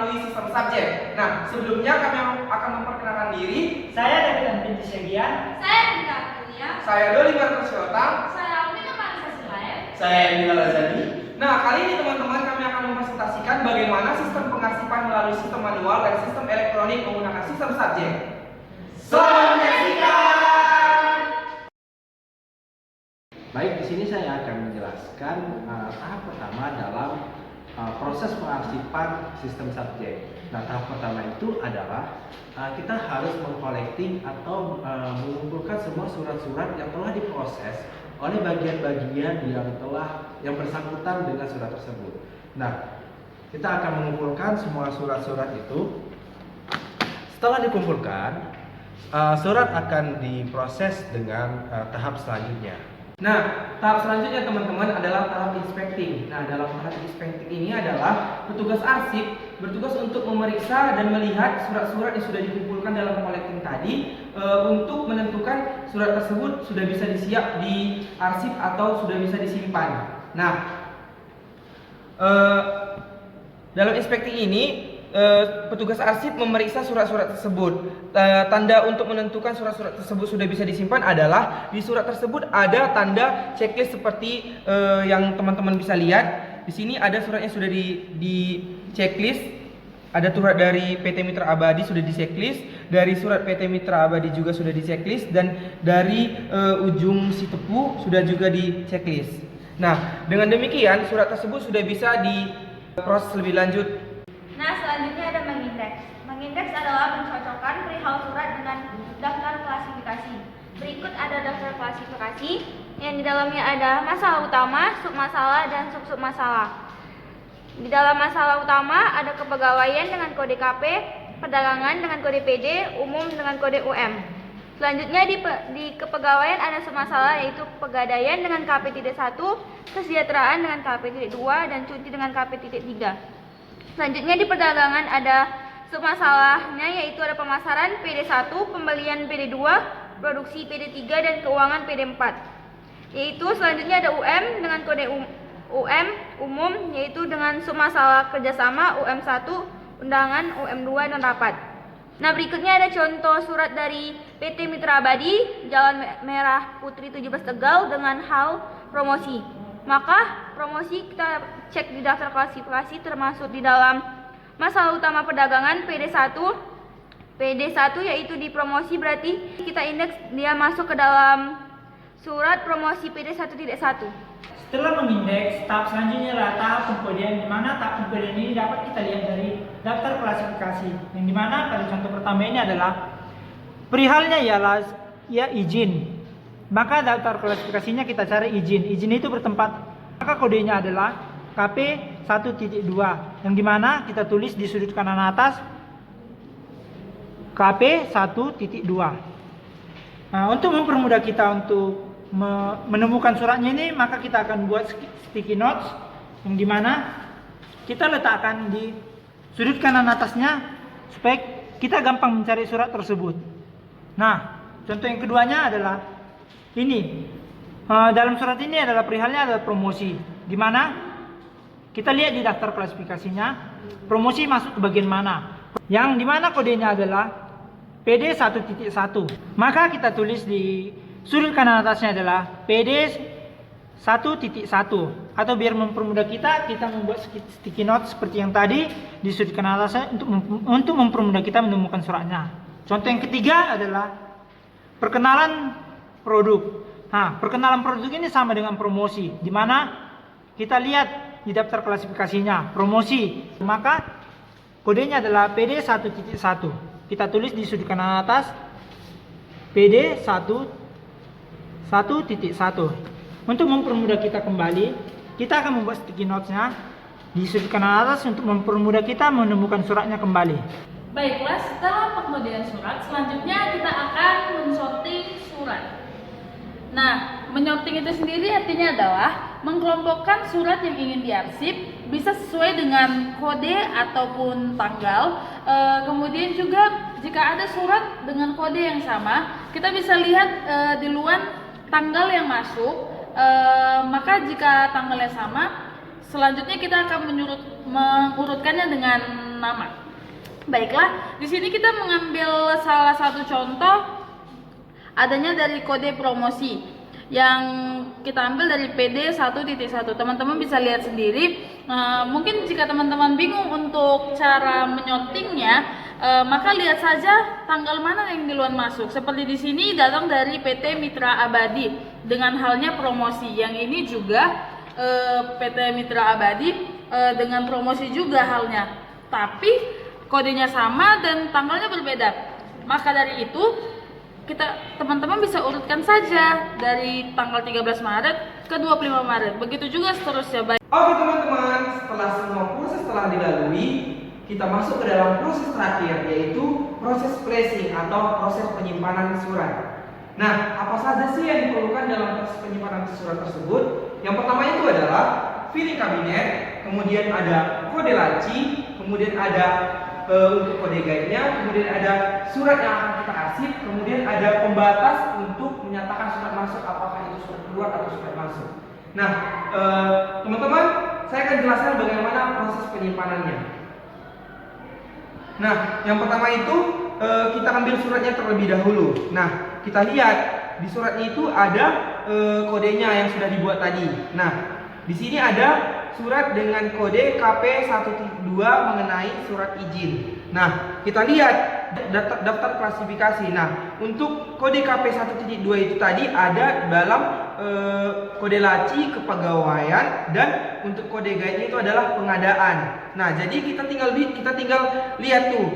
melalui sistem subjek. Nah, sebelumnya kami akan memperkenalkan diri. Saya David Anpinti Segian. Saya Dinda Aprilia. Saya Doli Martosiota. Saya Alvina Marisa Silaem. Saya Emil Lazadi. Nah, kali ini teman-teman kami akan mempresentasikan bagaimana sistem pengasipan melalui sistem manual dan sistem elektronik menggunakan sistem subjek. Selamat menyaksikan. Baik, di sini saya akan menjelaskan tahap pertama dalam proses pengarsipan sistem subjek. Nah, tahap pertama itu adalah kita harus mengcollecting atau mengumpulkan semua surat-surat yang telah diproses oleh bagian-bagian yang bersangkutan dengan surat tersebut. Nah, kita akan mengumpulkan semua surat-surat itu. Setelah dikumpulkan, surat akan diproses dengan tahap selanjutnya. Nah, tahap selanjutnya teman-teman adalah tahap inspecting. Nah, dalam tahap inspecting ini adalah petugas arsip bertugas untuk memeriksa dan melihat surat-surat yang sudah dikumpulkan dalam collecting tadi untuk menentukan surat tersebut sudah bisa disiap di arsip atau sudah bisa disimpan. Nah, dalam inspecting ini petugas arsip memeriksa surat-surat tersebut. Tanda untuk menentukan surat-surat tersebut sudah bisa disimpan adalah di surat tersebut ada tanda checklist seperti yang teman-teman bisa lihat. Di sini ada suratnya sudah di checklist. Ada surat dari PT Mitra Abadi sudah di checklist, dari surat PT Mitra Abadi juga sudah di checklist, dan dari ujung Sitepu sudah juga di checklist. Nah, dengan demikian surat tersebut sudah bisa diproses lebih lanjut. Nah, selanjutnya ada mengindeks. Mengindeks adalah mencocokkan perihal surat dengan daftar klasifikasi. Berikut ada daftar klasifikasi yang di dalamnya ada masalah utama, submasalah, dan sub-submasalah. Di dalam masalah utama ada kepegawaian dengan kode KP, perdagangan dengan kode PD, umum dengan kode UM. Selanjutnya di kepegawaian ada submasalah yaitu pegadaian dengan KP.1, kesejahteraan dengan KP.2, dan cuti dengan KP.3. Selanjutnya di perdagangan ada submasalahnya yaitu ada pemasaran PD1, pembelian PD2, produksi PD3, dan keuangan PD4. Yaitu selanjutnya ada UM dengan kode UM umum yaitu dengan submasalah kerjasama UM1, undangan UM2, dan rapat. Nah, berikutnya ada contoh surat dari PT Mitra Abadi, Jalan Merah Putri 17 Tegal dengan hal promosi. Maka promosi kita cek di daftar klasifikasi termasuk di dalam masalah utama perdagangan PD1. PD1 yaitu di promosi berarti kita indeks dia masuk ke dalam surat promosi PD1.1. Setelah mengindeks, tahap selanjutnya adalah tahap pengkodean, di mana tahap pengkodean ini dapat kita lihat dari daftar klasifikasi. Yang dimana pada contoh pertama ini adalah perihalnya ialah izin. Maka daftar klasifikasinya kita cari izin. Izin itu bertempat, maka kodenya adalah KP1.2, yang dimana kita tulis di sudut kanan atas KP1.2. Nah, untuk mempermudah kita untuk menemukan suratnya ini, maka kita akan buat sticky notes, yang dimana kita letakkan di sudut kanan atasnya supaya kita gampang mencari surat tersebut. Nah, contoh yang keduanya adalah ini. Dalam surat ini adalah perihalnya adalah promosi, di mana kita lihat di daftar klasifikasinya promosi masuk ke bagian mana, yang dimana kodenya adalah PD1.1. Maka kita tulis di sudut kanan atasnya adalah PD1.1, atau biar mempermudah kita membuat sticky note seperti yang tadi di sudut kanan atasnya untuk mempermudah kita menemukan suratnya. Contoh yang ketiga adalah perkenalan produk. Nah, perkenalan produk ini sama dengan promosi, di mana kita lihat di daftar klasifikasinya promosi, maka kodenya adalah PD1.1. Kita tulis di sudut kanan atas PD1.1. Untuk mempermudah kita kembali, kita akan membuat sticky notes-nya di sudut kanan atas untuk mempermudah kita menemukan suratnya kembali. Baiklah, setelah pengkodean surat, selanjutnya kita akan mensorting surat. Nah, menyorting itu sendiri artinya adalah mengkelompokkan surat yang ingin diarsip bisa sesuai dengan kode ataupun tanggal. Kemudian juga jika ada surat dengan kode yang sama, kita bisa lihat di luar tanggal yang masuk. Maka jika tanggalnya sama, selanjutnya kita akan mengurutkannya dengan nama. Baiklah, di sini kita mengambil salah satu contoh adanya dari kode promosi yang kita ambil dari PD 1.1. Teman-teman bisa lihat sendiri. Mungkin jika teman-teman bingung untuk cara menyortingnya, maka lihat saja tanggal mana yang duluan masuk. Seperti di sini datang dari PT Mitra Abadi. Dengan halnya promosi, yang ini juga PT Mitra Abadi dengan promosi juga halnya, tapi kodenya sama dan tanggalnya berbeda. Maka dari itu teman-teman bisa urutkan saja dari tanggal 13 Maret ke 25 Maret. Begitu juga seterusnya. Oke teman-teman, setelah semua proses telah dilalui, kita masuk ke dalam proses terakhir, yaitu proses placing atau proses penyimpanan surat. Nah, apa saja sih yang diperlukan dalam proses penyimpanan surat tersebut? Yang pertama itu adalah filing kabinet, kemudian ada kode laci, kemudian ada untuk kode guide-nya, kemudian ada surat yang akan kita arsip, kemudian ada pembatas untuk menyatakan surat masuk, apakah itu surat keluar atau surat masuk. Nah, teman-teman, saya akan jelaskan bagaimana proses penyimpanannya. Nah, yang pertama itu kita ambil suratnya terlebih dahulu. Nah, kita lihat di suratnya itu ada kodenya yang sudah dibuat tadi. Nah, di sini ada surat dengan kode KP1.2 mengenai surat izin. Nah, kita lihat daftar klasifikasi. Nah, untuk kode KP1.2 itu tadi ada dalam kode laci kepegawaian, dan untuk kode guide-nya itu adalah pengadaan. Nah, jadi kita tinggal lihat tuh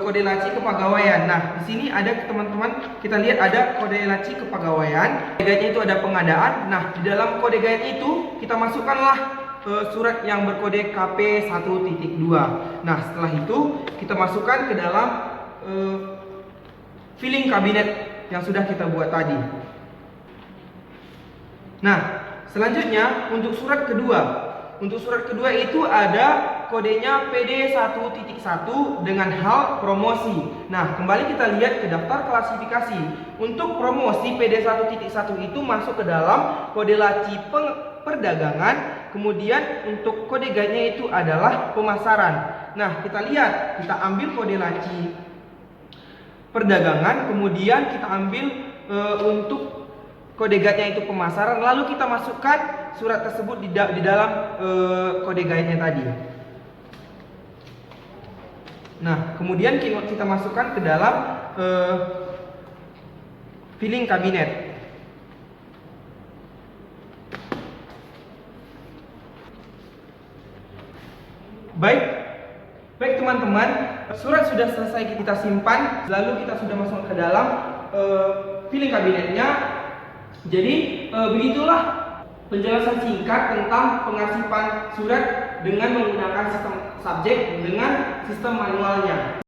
kode laci kepegawaian. Nah, di sini ada teman-teman, kita lihat ada kode laci kepegawaian. Kode guide-nya itu ada pengadaan. Nah, di dalam kode guide itu kita masukkanlah surat yang berkode KP1.2. Nah, setelah itu kita masukkan ke dalam filing kabinet yang sudah kita buat tadi. Nah, selanjutnya untuk surat kedua. Untuk surat kedua itu ada kodenya PD1.1 dengan hal promosi. Nah, kembali kita lihat ke daftar klasifikasi. Untuk promosi PD1.1 itu masuk ke dalam kode laci perdagangan, kemudian untuk kode guide-nya itu adalah pemasaran. Nah, kita lihat, kita ambil kode laci perdagangan, kemudian kita ambil untuk kode guide-nya itu pemasaran, lalu kita masukkan surat tersebut di dalam kode guide-nya tadi. Nah, kemudian kita masukkan ke dalam filing kabinet. Baik teman-teman, surat sudah selesai kita simpan, lalu kita sudah masuk ke dalam filing kabinetnya. Jadi begitulah penjelasan singkat tentang pengarsipan surat dengan menggunakan sistem subjek dengan sistem manualnya.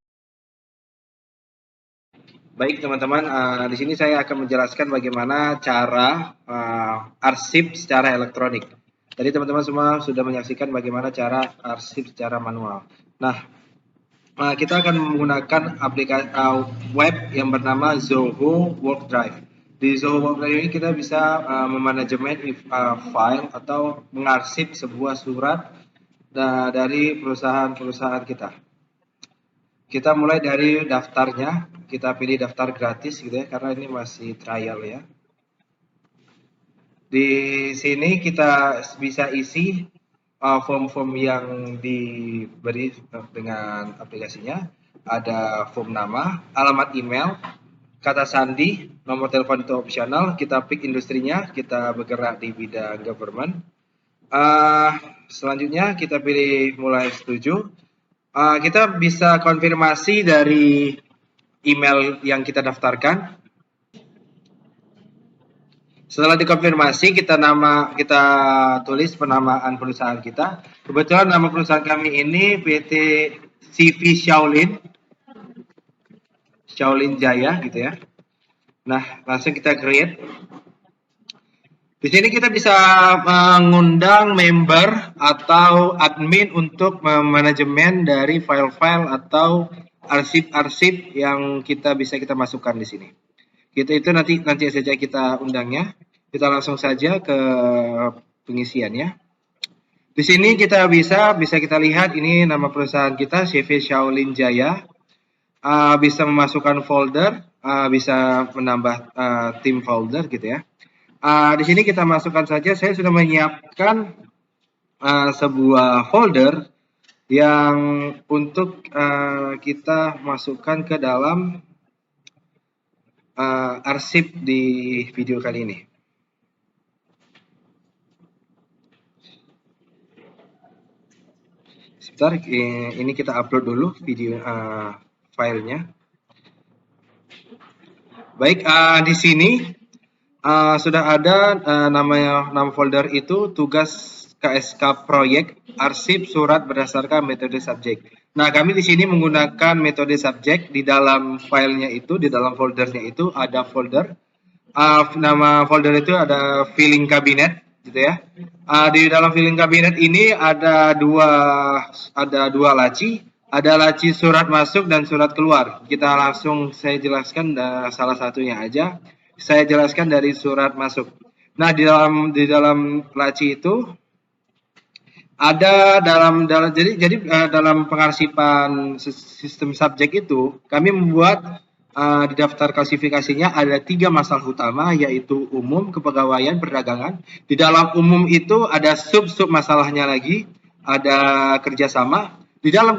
Baik teman-teman, di sini saya akan menjelaskan bagaimana cara arsip secara elektronik. Tadi teman-teman semua sudah menyaksikan bagaimana cara arsip secara manual. Nah, kita akan menggunakan aplikasi web yang bernama Zoho Work Drive. Di Zoho Work Drive ini kita bisa memanajemen file atau mengarsip sebuah surat dari perusahaan-perusahaan kita. Kita mulai dari daftarnya, kita pilih daftar gratis gitu ya, karena ini masih trial ya. Di sini kita bisa isi form-form yang diberi dengan aplikasinya. Ada form nama, alamat email, kata sandi, nomor telepon itu opsional. Kita pick industrinya, kita bergerak di bidang government. Selanjutnya kita pilih mulai setuju. Kita bisa konfirmasi dari email yang kita daftarkan. Setelah dikonfirmasi, kita tulis penamaan perusahaan kita. Kebetulan nama perusahaan kami ini PT CV Shaolin Jaya gitu ya. Nah, langsung kita create. Di sini kita bisa mengundang member atau admin untuk manajemen dari file-file atau arsip-arsip yang kita masukkan di sini. Itu nanti saja kita undangnya. Kita langsung saja ke pengisiannya. Di sini kita bisa kita lihat ini nama perusahaan kita CV Shaolin Jaya. Bisa memasukkan folder, bisa menambah tim folder gitu ya. Di sini kita masukkan saja. Saya sudah menyiapkan sebuah folder yang untuk kita masukkan ke dalam arsip di video kali ini. Sebentar, ini kita upload dulu video filenya. Baik, di sini sudah ada nama folder itu tugas KSK proyek arsip surat berdasarkan metode subjek. Nah, kami di sini menggunakan metode subjek. Di dalam filenya itu, di dalam foldernya itu ada folder. Nama folder itu ada filing cabinet, gitu ya. Di dalam filing cabinet ini ada dua laci. Ada laci surat masuk dan surat keluar. Saya jelaskan salah satunya aja. Saya jelaskan dari surat masuk. Nah, di dalam laci itu ada dalam pengarsipan sistem subjek itu kami membuat di daftar klasifikasinya ada 3 masalah utama, yaitu umum, kepegawaian, perdagangan. Di dalam umum itu ada sub masalahnya lagi, ada kerjasama. Di dalam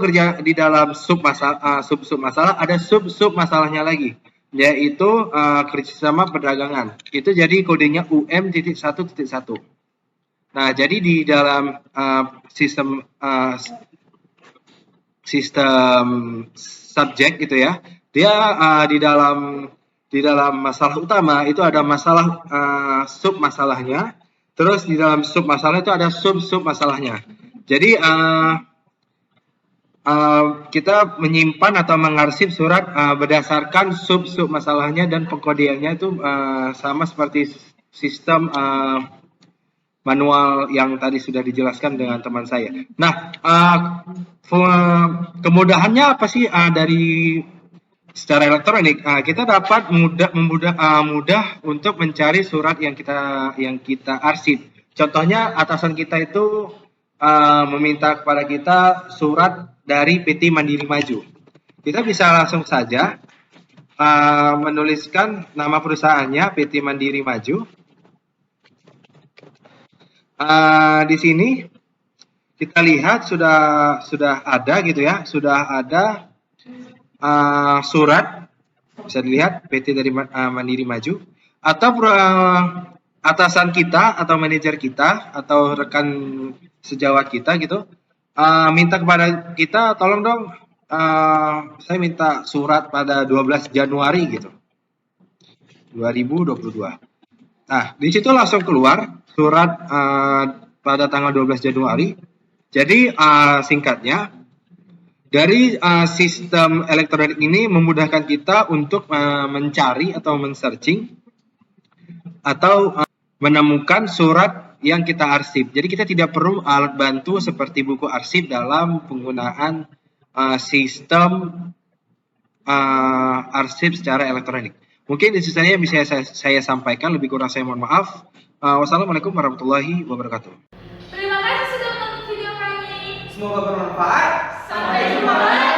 sub masalah ada sub masalahnya lagi, yaitu kerjasama perdagangan. Itu jadi kodenya UM.1.1. Nah, jadi di dalam sistem subjek gitu ya, dia di dalam masalah utama itu ada masalah sub masalahnya, terus di dalam sub masalah itu ada sub masalahnya. Jadi kita menyimpan atau mengarsip surat berdasarkan sub masalahnya, dan pengkodeannya itu sama seperti sistem manual yang tadi sudah dijelaskan dengan teman saya. Nah, kemudahannya apa sih dari secara elektronik? Kita dapat mudah untuk mencari surat yang kita arsip. Contohnya, atasan kita itu meminta kepada kita surat dari PT Mandiri Maju. Kita bisa langsung saja menuliskan nama perusahaannya, PT Mandiri Maju. Di sini kita lihat sudah ada gitu ya, sudah ada surat, bisa dilihat PT dari Mandiri Maju, atau atasan kita atau manajer kita atau rekan sejawat kita gitu minta kepada kita, tolong dong saya minta surat pada 12 Januari gitu 2022. Nah, di situ langsung keluar surat pada tanggal 12 Januari. Jadi singkatnya, dari sistem elektronik ini memudahkan kita untuk mencari atau men-searching atau menemukan surat yang kita arsip. Jadi kita tidak perlu alat bantu seperti buku arsip dalam penggunaan sistem arsip secara elektronik. Mungkin itu saja yang bisa saya sampaikan, lebih kurang saya mohon maaf. Wassalamualaikum warahmatullahi wabarakatuh. Terima kasih sudah menonton video kami. Semoga bermanfaat. Sampai jumpa lagi.